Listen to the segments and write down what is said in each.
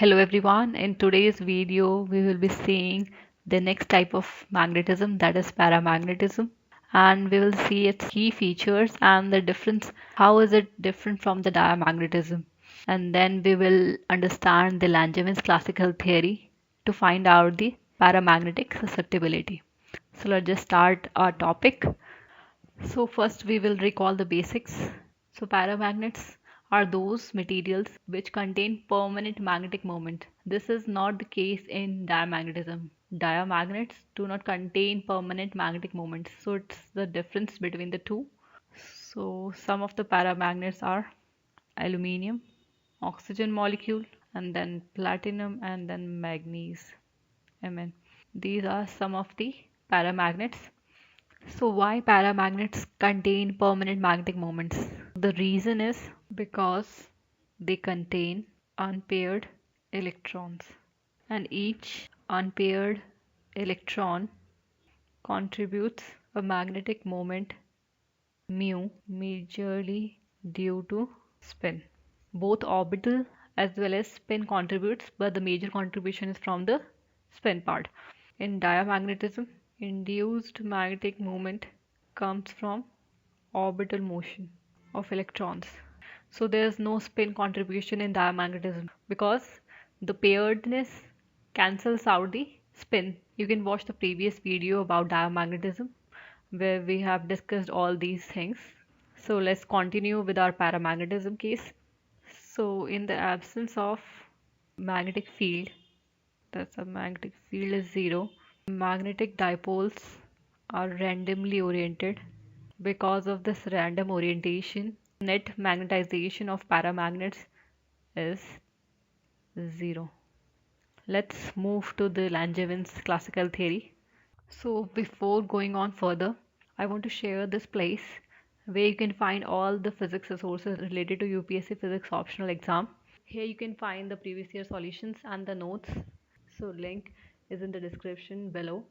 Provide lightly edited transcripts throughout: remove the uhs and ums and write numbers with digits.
Hello everyone, in today's video we will be seeing the next type of magnetism, that is paramagnetism, and we will see its key features and the difference, how is it different from the diamagnetism, and then we will understand the Langevin's classical theory to find out the paramagnetic susceptibility. So let's just start our topic. So first we will recall the basics. So paramagnets are those materials which contain permanent magnetic moment. This is not the case in diamagnetism. Diamagnets do not contain permanent magnetic moments. So it's the difference between the two. So some of the paramagnets are aluminium, oxygen molecule, and then platinum, and then manganese, Mn. These are some of the paramagnets. So why paramagnets contain permanent magnetic moments? The reason is because they contain unpaired electrons, and each unpaired electron contributes a magnetic moment mu, majorly due to spin. Both orbital as well as spin contributes, but the major contribution is from the spin part. In diamagnetism, induced magnetic moment comes from orbital motion of electrons. So there is no spin contribution in diamagnetism because the pairedness cancels out the spin. You can watch the previous video about diamagnetism where we have discussed all these things. So let's continue with our paramagnetism case. So in the absence of magnetic field, that's a magnetic field is zero, magnetic dipoles are randomly oriented. Because of this random orientation, net magnetization of paramagnets is zero. Let's move to the Langevin's classical theory. So before going on further, I want to share this place where you can find all the physics resources related to UPSC Physics optional exam. Here you can find the previous year solutions and the notes. So link is in the description below.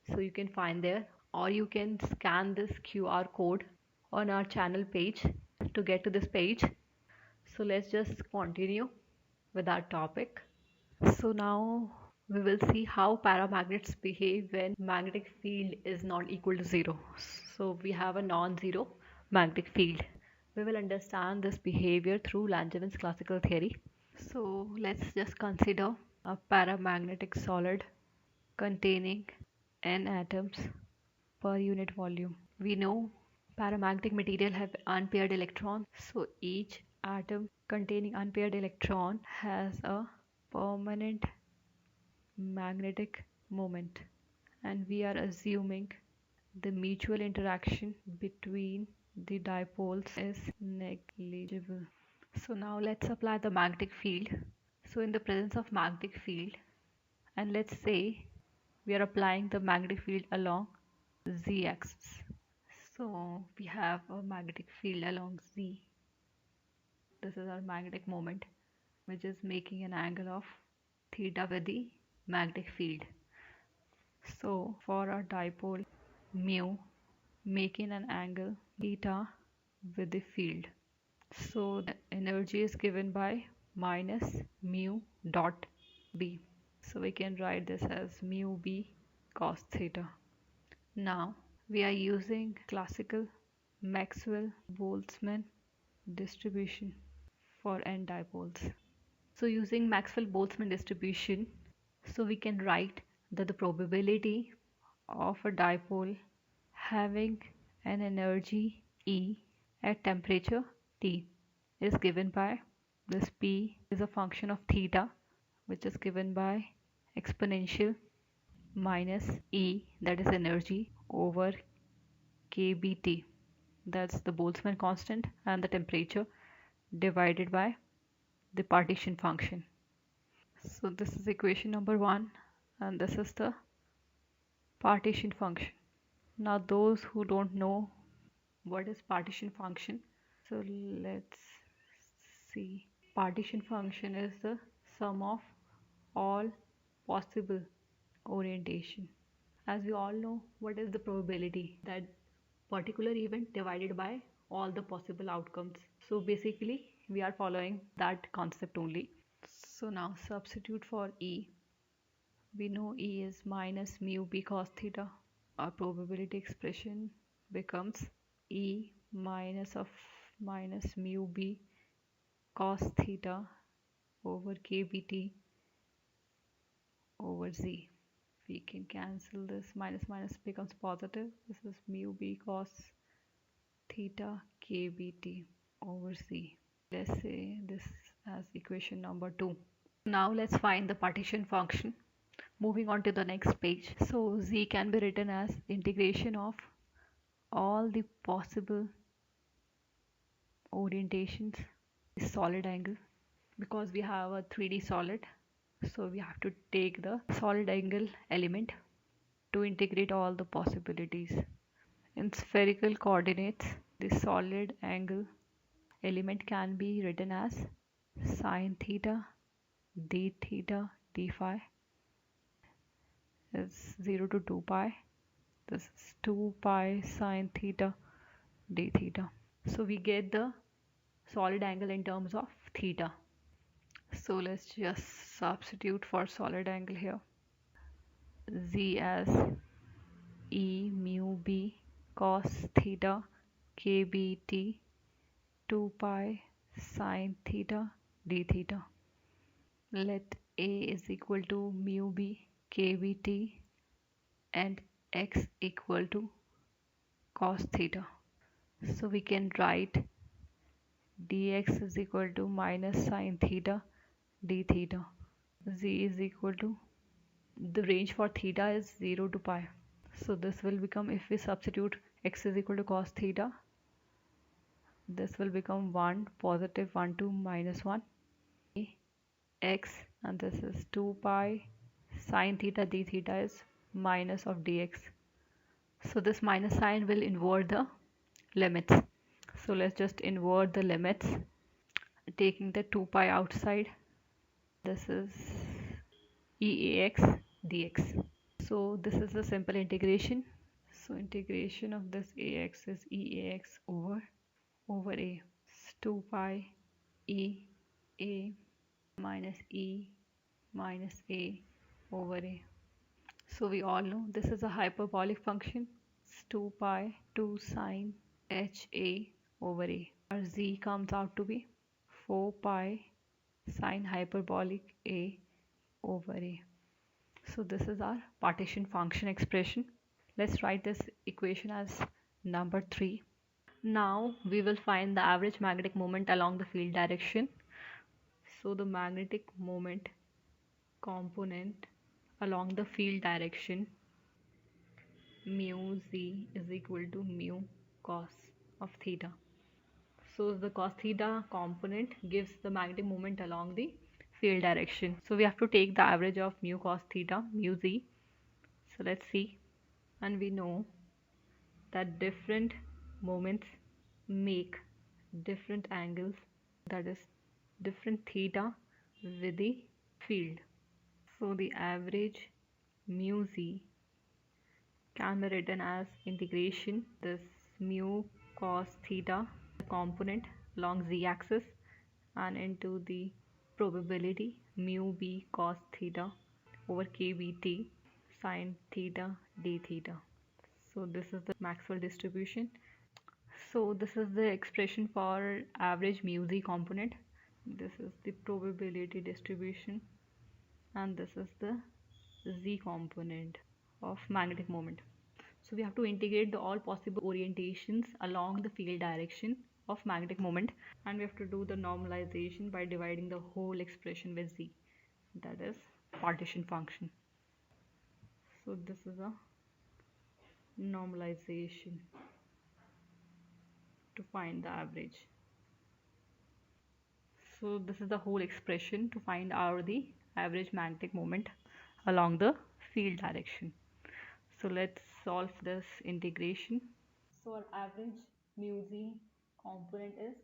So you can find there, or you can scan this QR code on our channel page to get to this page. So let's just continue with our topic. So now we will see how paramagnets behave when magnetic field is not equal to zero. So we have a non-zero magnetic field. We will understand this behavior through Langevin's classical theory. So let's just consider a paramagnetic solid containing n atoms per unit volume. We know paramagnetic material have unpaired electrons, so each atom containing unpaired electron has a permanent magnetic moment, and we are assuming the mutual interaction between the dipoles is negligible. So now let's apply the magnetic field. So in the presence of magnetic field, and let's say we are applying the magnetic field along z-axis. So we have a magnetic field along z. This is our magnetic moment, which is making an angle of theta with the magnetic field. So for our dipole mu, making an angle theta with the field. So the energy is given by minus mu dot b. So we can write this as mu b cos theta. Now we are using classical Maxwell-Boltzmann distribution for n dipoles. So using Maxwell-Boltzmann distribution, so we can write that the probability of a dipole having an energy E at temperature T is given by this P is a function of theta, which is given by exponential minus E, that is energy, over kBT, that's the Boltzmann constant, and the temperature divided by the partition function. So this is equation number 1, and this is the partition function. Now those who don't know what is partition function, so let's see. Partition function is the sum of all possible orientation. As we all know, what is the probability? That particular event divided by all the possible outcomes. So basically we are following that concept only. So now substitute for E. We know E is minus mu b cos theta. Our probability expression becomes E minus mu b cos theta over kbt over z. We can cancel this, minus minus becomes positive. This is mu b cos theta kbt over z. Let's say this as equation number 2. Now let's find the partition function. Moving on to the next page. So z can be written as integration of all the possible orientations, solid angle, because we have a 3D solid, so we have to take the solid angle element to integrate all the possibilities. In spherical coordinates, the solid angle element can be written as sine theta d phi is 0 to 2 pi. This is 2 pi sine theta d theta. So we get the solid angle in terms of theta. So let's just substitute for solid angle here. Z as E mu b cos theta kbt 2 pi sine theta d theta. Let A is equal to mu b kbt and x equal to cos theta. So we can write dx is equal to minus sine theta d theta. Z is equal to, the range for theta is 0 to pi. So this will become, if we substitute x is equal to cos theta, this will become 1 positive 1 to minus 1 x, and this is 2 pi sine theta d theta is minus of dx. So this minus sign will invert the limits. So let's just invert the limits, taking the 2 pi outside. This is eax dx. So this is a simple integration. So integration of this ax is eax over a. It's 2 pi e a minus e minus a over a. So we all know this is a hyperbolic function. It's 2 pi 2 sine h a over a. Our z comes out to be 4 pi sine hyperbolic a over a. So this is our partition function expression. Let's write this equation as number 3. Now we will find the average magnetic moment along the field direction. So the magnetic moment component along the field direction, mu z is equal to mu cos of theta. So the cos theta component gives the magnetic moment along the field direction. So we have to take the average of mu cos theta, mu z. So let's see. And we know that different moments make different angles, that is different theta with the field. So the average mu z can be written as integration this mu cos theta component along z-axis and into the probability mu b cos theta over kbt sine theta d theta. So this is the Maxwell distribution. So this is the expression for average mu z component. This is the probability distribution, and this is the z component of magnetic moment. So we have to integrate the all possible orientations along the field direction of magnetic moment, and we have to do the normalization by dividing the whole expression with z, that is partition function. So this is a normalization to find the average. So this is the whole expression to find out the average magnetic moment along the field direction. So let's solve this integration. So our average mu z component is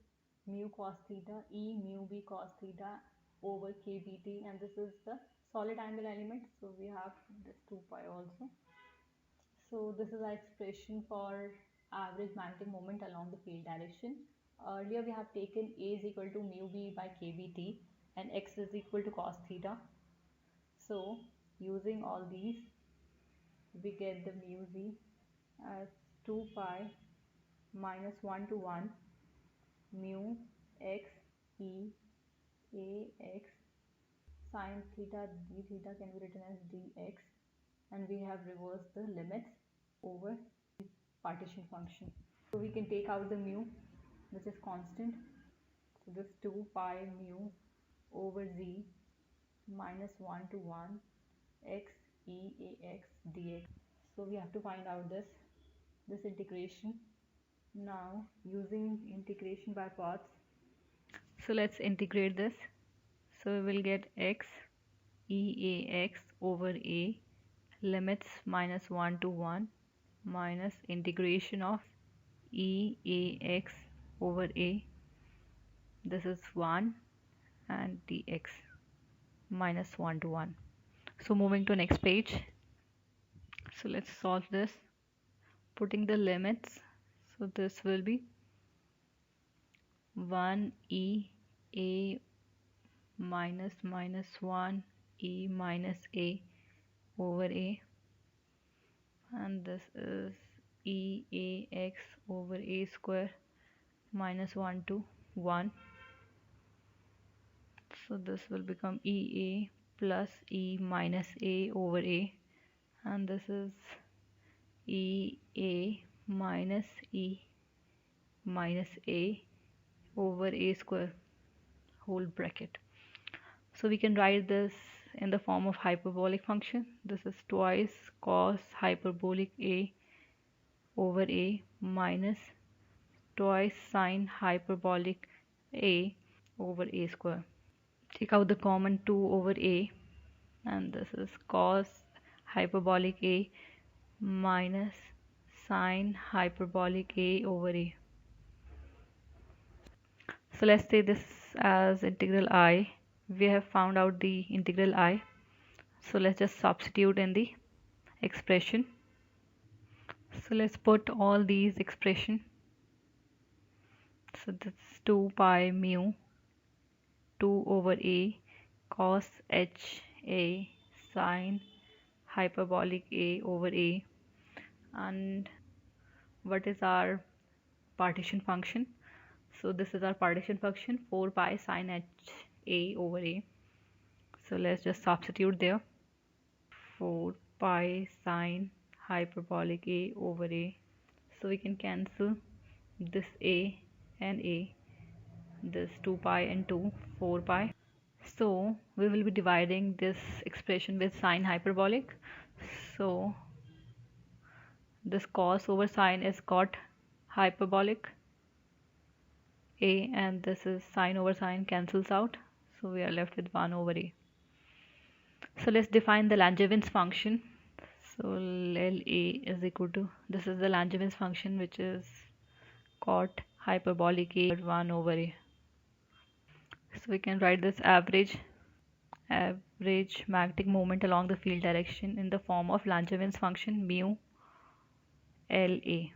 mu cos theta e mu b cos theta over kbt, and this is the solid angle element, so we have this 2 pi also. So this is our expression for average magnetic moment along the field direction. Earlier we have taken A is equal to mu b by kbt. and x is equal to cos theta. So using all these, we get the mu z as 2 pi minus 1 to 1 mu x e a x sine theta d theta can be written as dx, and we have reversed the limits over the partition function. So we can take out the mu, which is constant. So this 2 pi mu over z minus 1 to 1 x e a x dx. So we have to find out this integration. Now using integration by parts, so let's integrate this. So we will get x e a x over a limits minus 1 to 1 minus integration of e a x over a, this is 1, and dx minus 1 to 1. So moving to next page. So let's solve this, putting the limits. So this will be 1 e a minus 1 e minus a over a, and this is e a x over a square minus 1 to 1. So this will become e a plus e minus a over a, and this is e a minus e minus a over a square whole bracket. So we can write this in the form of hyperbolic function. This is twice cos hyperbolic a over a minus twice sine hyperbolic a over a square. Take out the common 2 over a, and this is cos hyperbolic a minus sine hyperbolic a over a. So let's say this as integral I. We have found out the integral I. So let's just substitute in the expression. So let's put all these expression. So that's 2 pi mu 2 over a cos h a sine hyperbolic a over a, and what is our partition function? So this is our partition function, 4 pi sine h a over a. So let's just substitute there, 4 pi sine hyperbolic a over a. So we can cancel this a and a, this 2 pi and 2, 4 pi. So we will be dividing this expression with sine hyperbolic. So this cos over sine is cot hyperbolic a, and this is sine over sine cancels out. So we are left with 1 over a. So let's define the Langevin's function. So LA is equal to, this is the Langevin's function, which is cot hyperbolic a 1 over a. So we can write this average magnetic moment along the field direction in the form of Langevin's function mu LA.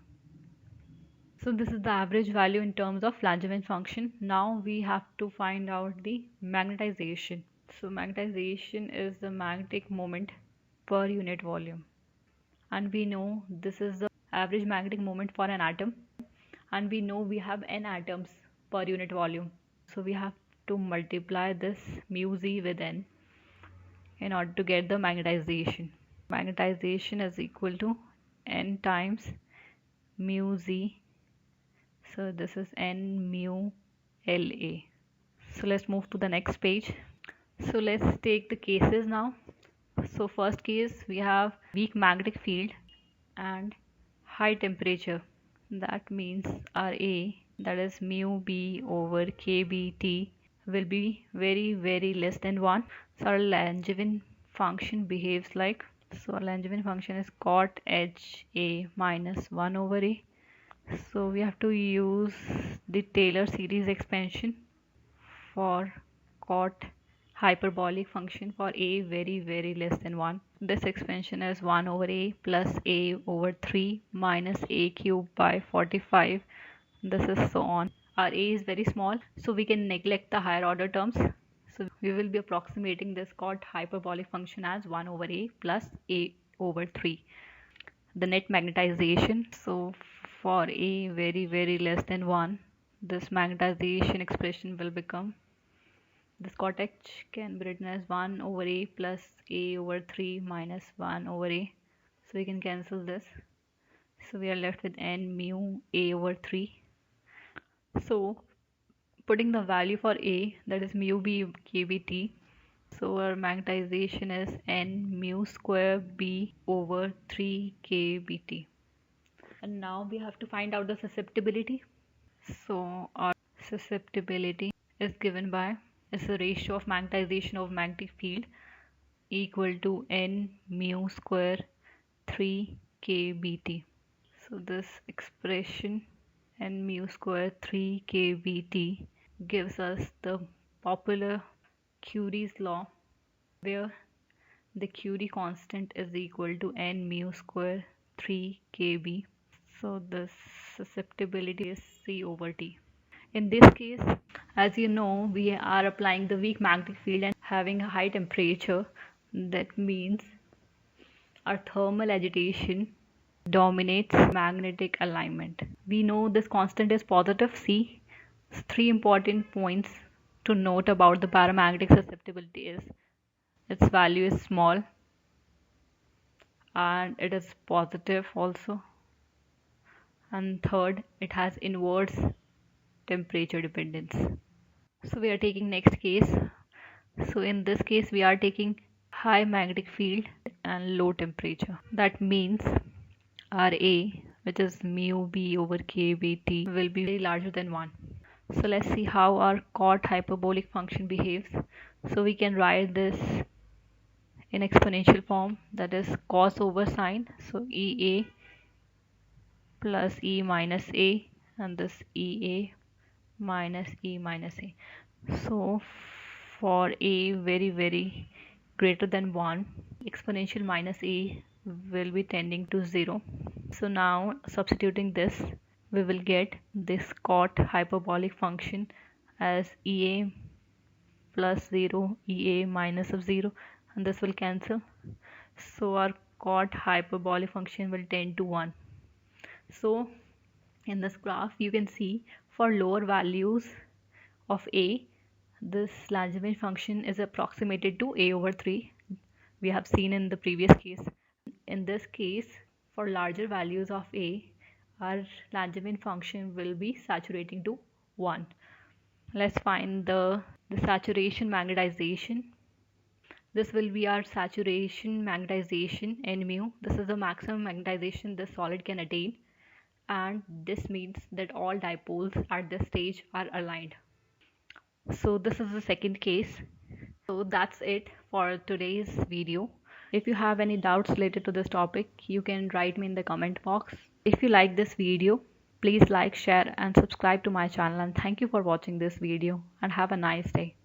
So this is the average value in terms of Langevin function. Now we have to find out the magnetization. So magnetization is the magnetic moment per unit volume, and we know this is the average magnetic moment for an atom, and we know we have n atoms per unit volume. So we have to multiply this mu z with n in order to get the magnetization. Magnetization is equal to n times mu z. So this is n mu LA. So let's move to the next page. So let's take the cases now. So first case, we have weak magnetic field and high temperature. That means our A, that is mu B over KBT, will be very less than 1. So our Langevin function behaves like, so our Langevin function is cot H A minus 1 over A. So we have to use the Taylor series expansion for cot hyperbolic function for a very less than 1. This expansion is 1 over a plus a over 3 minus a cubed by 45. This is so on. Our a is very small, so we can neglect the higher order terms. So we will be approximating this chord hyperbolic function as 1 over a plus a over 3. The net magnetization, so for a very less than 1, this magnetization expression will become, this chord h can be written as 1 over a plus a over 3 minus 1 over a. So we can cancel this. So we are left with n mu a over 3. So putting the value for a, that is mu b kbt, so our magnetization is n mu square b over 3 kbt. And now we have to find out the susceptibility. So our susceptibility is given by, is the ratio of magnetization of magnetic field equal to n mu square 3 kbt. So this expression n mu square 3 kbt gives us the popular Curie's law, where the Curie constant is equal to n mu square 3 kb. So the susceptibility is C over T. In this case, as you know, we are applying the weak magnetic field and having a high temperature. That means our thermal agitation dominates magnetic alignment. We know this constant is positive C. Three important points to note about the paramagnetic susceptibility is its value is small and it is positive also. And third, it has inverse temperature dependence. So we are taking next case. So in this case we are taking high magnetic field and low temperature. That means our A, which is mu b over kbt, will be very larger than 1. So let's see how our chord hyperbolic function behaves. So we can write this in exponential form, that is cos over sine. So EA plus E minus A, and this EA minus E minus A. So for A very greater than 1, exponential minus A will be tending to 0. So now substituting this, we will get this chord hyperbolic function as EA plus 0, EA minus of 0, and this will cancel. So our chord hyperbolic function will tend to 1. So in this graph you can see for lower values of A, this Langevin function is approximated to a over 3. We have seen in the previous case. In this case, for larger values of A, our Langevin function will be saturating to 1. Let's find the saturation magnetization. This will be our saturation magnetization n mu. This is the maximum magnetization this solid can attain, and this means that all dipoles at this stage are aligned. So this is the second case. So that's it for today's video. If you have any doubts related to this topic, you can write me in the comment box. If you like this video, please like, share and subscribe to my channel, and thank you for watching this video and have a nice day.